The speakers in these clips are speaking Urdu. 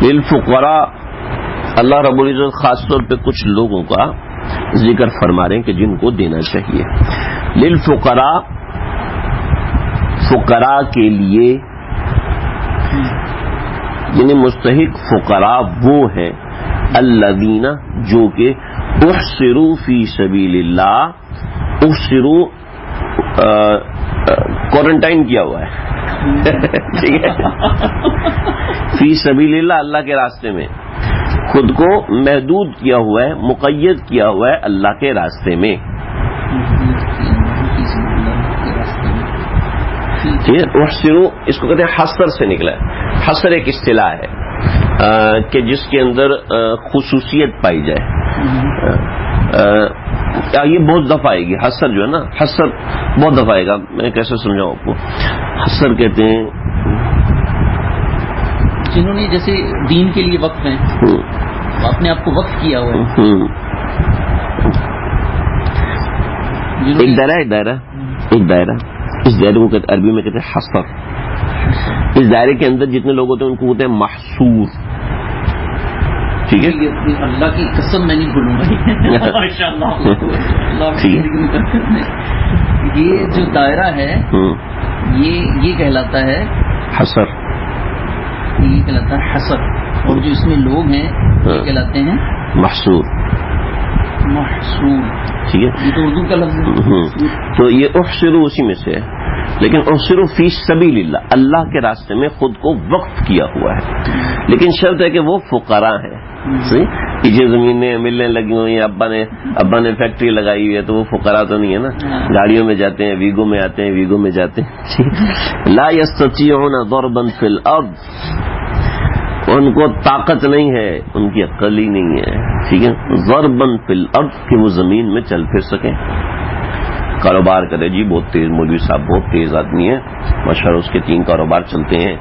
للفقراء اللہ رب العزت خاص طور پہ کچھ لوگوں کا ذکر فرما رہے ہیں کہ جن کو دینا چاہیے. للفقراء فقراء کے لیے، یعنی مستحق فقراء وہ ہیں الذین جو کہ احصروا فی سبیل اللہ، احصروا کوارنٹائن کیا ہوا ہے ٹھیک ہے، فی سبیل اللہ اللہ کے راستے میں خود کو محدود کیا ہوا ہے، مقید کیا ہوا ہے اللہ کے راستے میں. ٹھیک ہے، احصروا اس کو کہتے ہیں حصر سے نکلا ہے. حصر ایک اصطلاح ہے کہ جس کے اندر خصوصیت پائی جائے. یہ بہت دفعہ آئے گی حصر جو ہے نا، حصر بہت دفعہ آئے گا. میں کیسے سمجھاؤں آپ کو؟ حصر کہتے ہیں جنہوں نے جیسے دین کے لیے وقف ہیں، اپنے آپ کو وقف کیا ہوا ہے. ایک دائرہ اس دائرے کو عربی میں کہتے ہیں حصر. اس دائرے کے اندر جتنے لوگ ہوتے ہیں ان کو ہوتے ہیں محصور. ٹھیک ہے، اللہ کی قسم میں نہیں بھولوں گا یہ جو دائرہ ہے یہ کہلاتا ہے حصر، یہ کہلاتا ہے حصر، اور جو اس میں لوگ ہیں یہ کہلاتے ہیں محصور. ٹھیک ہے، یہ تو اردو کا لفظ ہے. تو یہ احصروا اسی میں سے ہے، لیکن احصروا فی سبیل اللہ اللہ کے راستے میں خود کو وقف کیا ہوا ہے. لیکن شرط ہے کہ وہ فقراء ہیں. پیچھے زمینیں ملنے لگی ہوئی ہیں، ابا نے فیکٹری لگائی ہوئی ہے، تو وہ فقراء تو نہیں ہے نا. گاڑیوں میں جاتے ہیں، ویگو میں آتے ہیں، ویگو میں جاتے ہیں. لا یستطیعون ضربا فی الارض، ان کو طاقت نہیں ہے، ان کی عقل ہی نہیں ہے. ٹھیک ہے، ضربا فی الارض کہ وہ زمین میں چل پھر سکیں. کاروبار کرے جی، بہت تیز مولوی صاحب، بہت تیز آدمی ہے ماشاءاللہ، اس کے 3 کاروبار چلتے ہیں.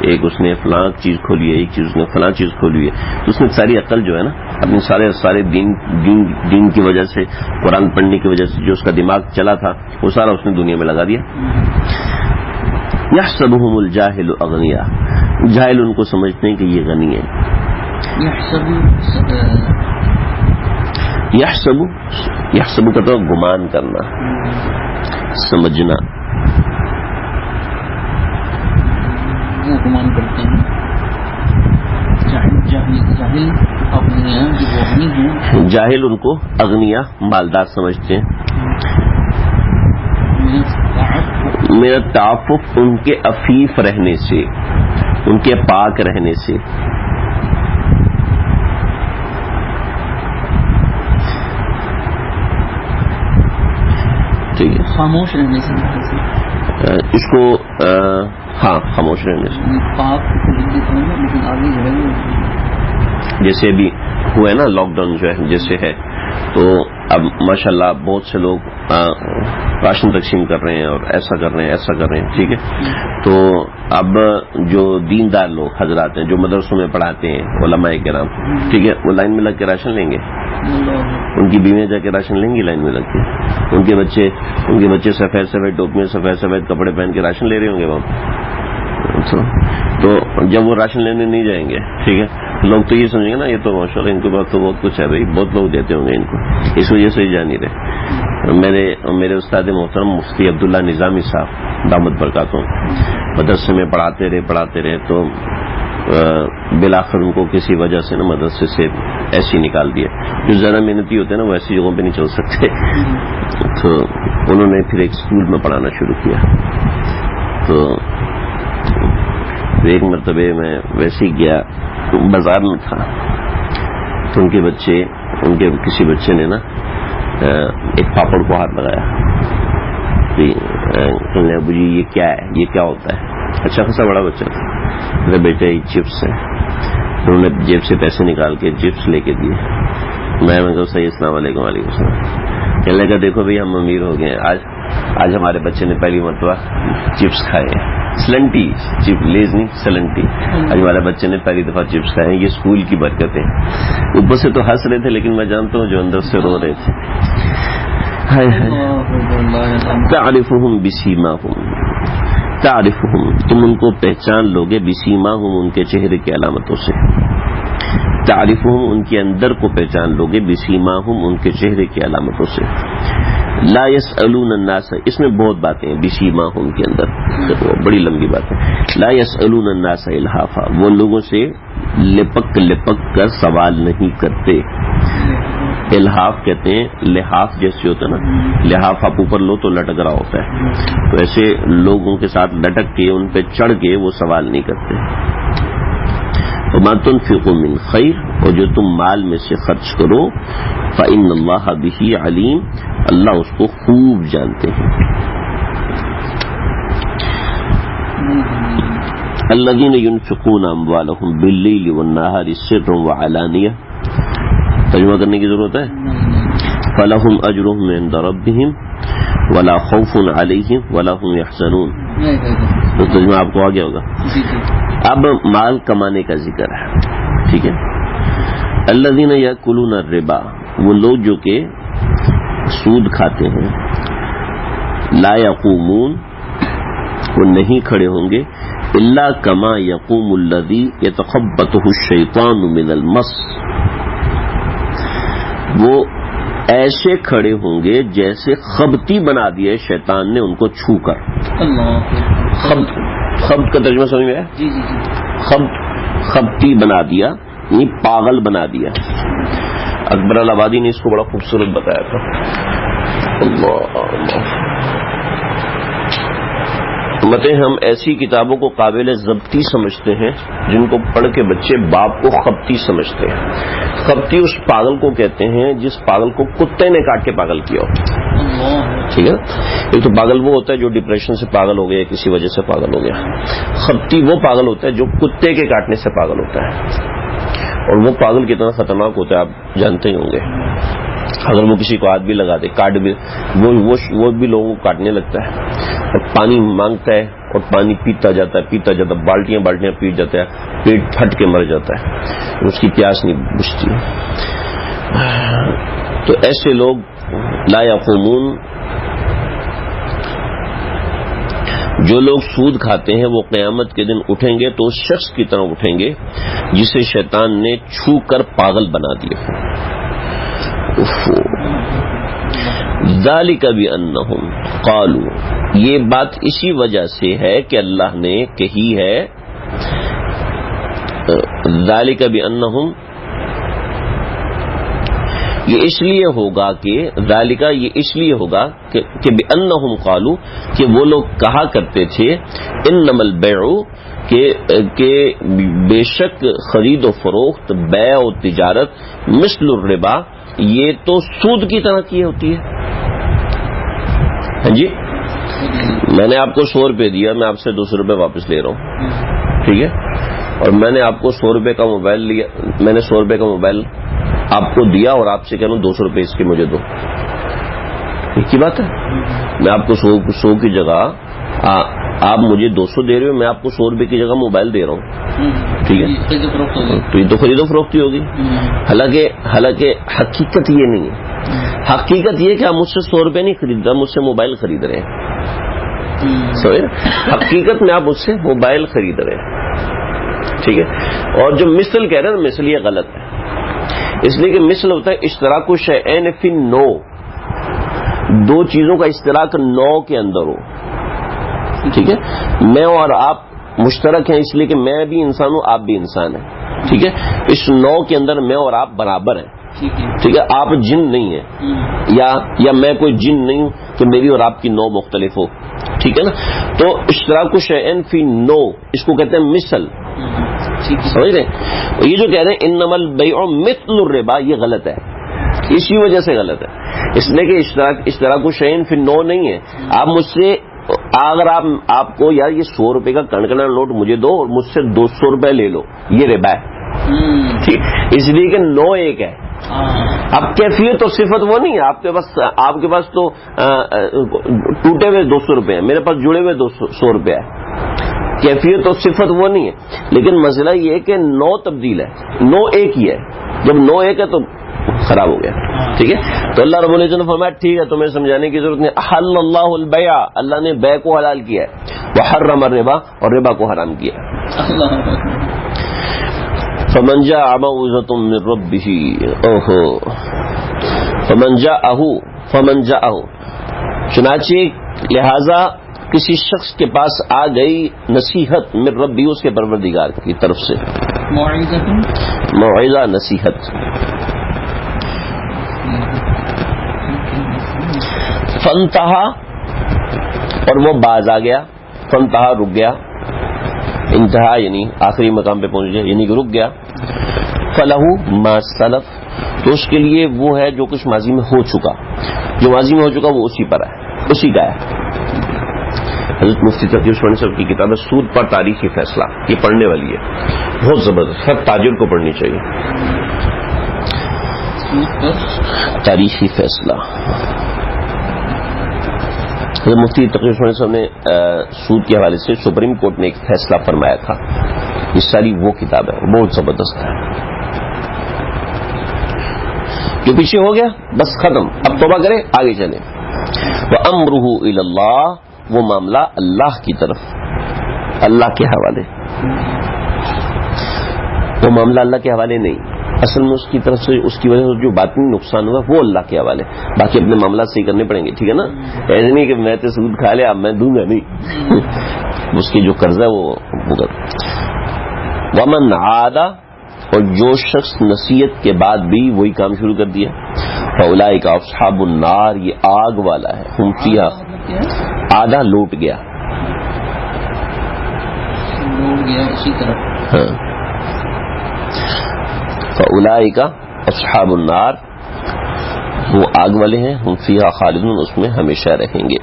ایک اس نے فلاں چیز کھولی ہے، ایک چیز اس نے فلاں چیز کھولی ہے. تو اس نے ساری عقل جو ہے نا، اپنی سارے دین کی وجہ سے، قرآن پڑھنے کی وجہ سے جو اس کا دماغ چلا تھا وہ سارا اس نے دنیا میں لگا دیا. یحسبهم الجاہل اغنیاء، جاہل ان کو سمجھتے ہیں کہ یہ غنی ہے. یحسب کا تو گمان کرنا، سمجھنا. وہ گمان کرتے ہیں جاہل ان کو اغنیا مالدار سمجھتے ہیں. میرا تعفف ان کے عفیف رہنے سے، ان کے پاک رہنے سے. خاموش رہنے سے، اس کو ہاں خاموش رہنے سے. لیکن آگے جو ہے جیسے ابھی ہوا ہے نا لاک ڈاؤن جو ہے جیسے ہے، تو اب ماشاءاللہ بہت سے لوگ راشن تقسیم کر رہے ہیں اور ایسا کر رہے ہیں ایسا کر رہے ہیں. ٹھیک ہے، تو اب جو دیندار لوگ حضرات ہیں جو مدرسوں میں پڑھاتے ہیں علماء کرام، ٹھیک ہے، وہ لائن میں لگ کے راشن لیں گے. ان کی بیویاں جا کے راشن لیں گی لائن میں لگ کے. ان کے بچے سفید سفید ٹوپیاں، سفید سفید کپڑے پہن کے راشن لے رہے ہوں گے وہاں. تو جب وہ راشن لینے نہیں جائیں گے، ٹھیک ہے، لوگ تو یہ سمجھیں گے نا یہ تو ماشاءاللہ ان کے پاس تو بہت کچھ ہے بھائی، بہت لوگ دیتے ہوں گے ان کو، اس وجہ سے ہی جا نہیں رہے. میرے استاد محترم مفتی عبداللہ نظامی صاحب دامت برکاتہم مدرسے میں پڑھاتے رہے تو بلاخر ان کو کسی وجہ سے نا مدرسے سے ایسے ہی نکال دیا. جو زیادہ محنتی ہوتے ہیں نا وہ ایسی جگہوں پہ نہیں چل سکتے، تو انہوں نے پھر ایک اسکول میں پڑھانا شروع کیا. تو ایک مرتبہ میں ویسے ہی گیا، بازار میں تھا، تو ان کے کسی بچے نے نا ایک پاپڑ کو ہاتھ لگایا. ابو جی یہ کیا ہے، یہ کیا ہوتا ہے؟ اچھا خاصا بڑا بچہ تھا. میرے بیٹے یہ چپس ہیں. انہوں نے جیب سے پیسے نکال کے چپس لے کے دیے. میں کہا صحیح، السلام علیکم. وعلیکم السلام. کہنے لگا دیکھو بھائی ہم امیر ہو گئے ہیں، آج ہمارے بچے نے پہلی مرتبہ چپس کھائے ہیں. سلنٹی، چپ لیز نہیں، سلنٹی. آج ہمارے بچے نے پہلی دفعہ چپس کھائے ہیں. یہ اسکول کی برکت ہے. اوپر سے تو ہنس رہے تھے لیکن میں جانتا ہوں جو اندر سے رو رہے تھے. تعرفهم بسیماهم، تعرفہم تم ان کو پہچان لوگے بسیماہم ان کے چہرے کی علامتوں سے. تعرفہم ان کے اندر کو پہچان لوگے بسیماہم ان کے چہرے کی علامتوں سے. لا يسألون الناس اس میں بہت باتیں ہیں بسیماہم کے اندر بڑی لمبی بات ہے. لا يسألون الناس الحافا وہ لوگوں سے لپک کر سوال نہیں کرتے. الحاف کہتے ہیں لحاف جیسے ہوتا ہے نا, لحاف آپ اوپر لو تو لٹک رہا ہوتا ہے, تو ایسے لوگوں کے ساتھ لٹک کے ان پہ چڑھ کے وہ سوال نہیں کرتے. وما تنفقوا من خیر اور جو تم مال میں سے خرچ کرو فإن اللہ بہ علیم اللہ اس کو خوب جانتے ہیں. الذین ينفقون اموالهم باللیل والنہار سرا وعلانیہ ترجمہ کرنے کی ضرورت ہے. فلہم اجرہم عند ربہم ولا خوف علیہم ولا هم يحزنون. تو ترجمہ آپ کو آ گیا ہوگا. اب مال کمانے کا ذکر ہے, ٹھیک ہے. الذین یاکلون الربا وہ لوگ جو کہ سود کھاتے ہیں. لا یقومون وہ نہیں کھڑے ہوں گے الا کما یقوم الذی یتخبطہ الشیطان من المس وہ ایسے کھڑے ہوں گے جیسے خبتی بنا دیا شیطان نے ان کو چھو کر. خبت کا ترجمہ سمجھ میں آیا؟ جی جی جی. خبتی بنا دیا یعنی پاگل بنا دیا. اکبر الآبادی نے اس کو بڑا خوبصورت بتایا تھا. اللہ مطلب ہم ایسی کتابوں کو قابل ضبطی سمجھتے ہیں جن کو پڑھ کے بچے باپ کو خبتی سمجھتے ہیں. خبتی اس پاگل کو کہتے ہیں جس پاگل کو کتے نے کاٹ کے پاگل کیا ہو. ٹھیک ہے. ایک تو پاگل وہ ہوتا ہے جو ڈپریشن سے پاگل ہو گیا, کسی وجہ سے پاگل ہو گیا. خبتی وہ پاگل ہوتا ہے جو کتے کے کاٹنے سے پاگل ہوتا ہے, اور وہ پاگل کتنا خطرناک ہوتا ہے آپ جانتے ہی ہوں گے. اگر وہ کسی کو ہاتھ بھی لگا دے کاٹ بھی وہ بھی لوگوں کو کاٹنے لگتا ہے, اور پانی مانگتا ہے اور پانی پیتا جاتا ہے, بالٹیاں پیٹ جاتا ہے, پیٹ پھٹ کے مر جاتا ہے, اس کی پیاس نہیں بجھتی. تو ایسے لوگ لا یقومون جو لوگ سود کھاتے ہیں وہ قیامت کے دن اٹھیں گے تو اس شخص کی طرح اٹھیں گے جسے شیطان نے چھو کر پاگل بنا دیا. ذالک بانہم قالوا یہ بات اسی وجہ سے ہے کہ اللہ نے کہی ہے. ذالک بانہم یہ اس لیے ہوگا کہ ذالک یہ اس لیے ہوگا کہ بانہم قالوا کہ وہ لوگ کہا کرتے تھے انما البیع کہ بے شک خرید و فروخت بیع و تجارت مثل الربا یہ تو سود کی طرح کی ہوتی ہے. ہاں جی, میں نے آپ کو 100 روپے دیا, میں آپ سے 200 روپے واپس لے رہا ہوں, ٹھیک ہے, اور میں نے آپ کو 100 روپے کا موبائل لیا, میں نے 100 روپے کا موبائل آپ کو دیا اور آپ سے کہہ رہا ہوں 200 روپے اس کے مجھے دو. ایک ہی بات ہے. میں آپ کو 100 کی جگہ آپ مجھے 200 دے رہے ہو, میں آپ کو 100 روپے کی جگہ موبائل دے رہا ہوں, ٹھیک ہے, تو یہ تو خرید و فروختی ہوگی. حالانکہ حقیقت یہ نہیں ہے. حقیقت یہ کہ آپ مجھ سے 100 روپے نہیں خرید رہے, مجھ سے موبائل خرید رہے ہیں. سمجھ, حقیقت میں آپ مجھ سے موبائل خرید رہے ہیں, ٹھیک ہے. اور جو مثل کہہ رہے ہیں نا, مثل یہ غلط ہے, اس لیے کہ مثل ہوتا ہے اشتراک شیئین فی نو, دو چیزوں کا اشتراک نو کے اندر ہو. ٹھیک ہے, میں اور آپ مشترک ہیں اس لیے کہ میں بھی انسان ہوں, آپ بھی انسان ہیں. ٹھیک ہے, اس نو کے اندر میں اور آپ برابر ہیں. ٹھیک ہے, آپ جن نہیں ہیں یا میں کوئی جن نہیں ہوں کہ میری اور آپ کی نو مختلف ہو. ٹھیک ہے نا, تو اشتراک شیئین فی نو اس کو کہتے ہیں مثل. سمجھ رہے ہیں, یہ جو کہہ رہے ہیں انما البیع مثل الربا یہ غلط ہے, اسی وجہ سے غلط ہے. اس لیے کہ اشتراک شیئین فی نو نہیں ہے. آپ مجھ سے اگر آپ کو یار یہ 100 روپے کا کنکنا نوٹ مجھے دو اور مجھ سے 200 روپے لے لو, یہ ربا ہے. ٹھیک, اس لیے کہ نو ایک ہے. اب کیفیت تو صفت وہ نہیں ہے. آپ کے پاس تو ٹوٹے ہوئے 200 روپے ہیں, میرے پاس جڑے ہوئے 100 روپے ہے. کیفیت تو صفت وہ نہیں ہے, لیکن مسئلہ یہ ہے کہ نو تبدیل ہے, نو ایک ہی ہے. جب نو ایک ہے تو خراب ہو گیا. ٹھیک ہے, تو اللہ رب العزت نے فرمایا ٹھیک ہے تمہیں سمجھانے کی ضرورت نہیں. احل اللہ البیع اللہ نے بیع کو حلال کیا ہے. وحرم الربا، اور ربا کو حرام کیا. اللہ اکبر. فمن جاء موعظة من ربه فمن جاءه چنانچہ لہذا کسی شخص کے پاس آ گئی نصیحت من ربی، اس کے پروردگار کی طرف سے. موعظہ نصیحت. فانتہا، اور وہ باز آ گیا. فانتہا رک گیا، انتہا یعنی آخری مقام پہ پہنچ گیا، یعنی کہ رک گیا. فلہو ما سلف، تو اس کے لیے وہ ہے جو کچھ ماضی میں ہو چکا. جو ماضی میں ہو چکا وہ اسی پر ہے، اسی کا ہے. حضرت مفتی تقی عثمانی صاحب کی کتاب ہے سود پر تاریخی فیصلہ، یہ پڑھنے والی ہے، بہت زبردست، ہر تاجر کو پڑھنی چاہیے. تاریخی فیصلہ. حضرت مفتی تقی عثمانی صاحب نے سود کے حوالے سے سپریم کورٹ نے ایک فیصلہ فرمایا تھا. یہ ساری وہ کتاب ہے، بہت زبردست ہے. جو پیچھے ہو گیا بس ختم، اب توبہ کرے آگے چلے. وَأَمْرُهُ إِلَى اللَّهِ، وہ معاملہ اللہ کی طرف، اللہ کے حوالے. وہ معاملہ اللہ کے حوالے نہیں، اصل میں اس کی طرف سے اس کی وجہ سے جو باطنی نقصان ہوگا وہ اللہ کے حوالے. باقی اپنے معاملات صحیح کرنے پڑیں گے، ٹھیک ہے نا. ایسے نہیں کہ میں تو سود کھا لیا اب میں دوں گا نہیں. اس کی جو قرض ہے وہ ومن عاد، اور جو شخص نصیحت کے بعد بھی وہی کام شروع کر دیا. فاولئک اصحاب النار، یہ آگ والا ہے. ہم فیہا، آدھا لوٹ گیا، اسی طرح. ہاں. فاولئک اصحاب النار، وہ آگ والے ہیں. ہم فیہا خالدون، اس میں ہمیشہ رہیں گے.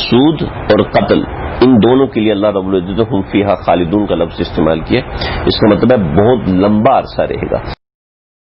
سود اور قتل ان دونوں کے لیے اللہ رب العزت ہم فیہا خالدون کا لفظ استعمال کیا. اس کا مطلب ہے بہت لمبا عرصہ رہے گا.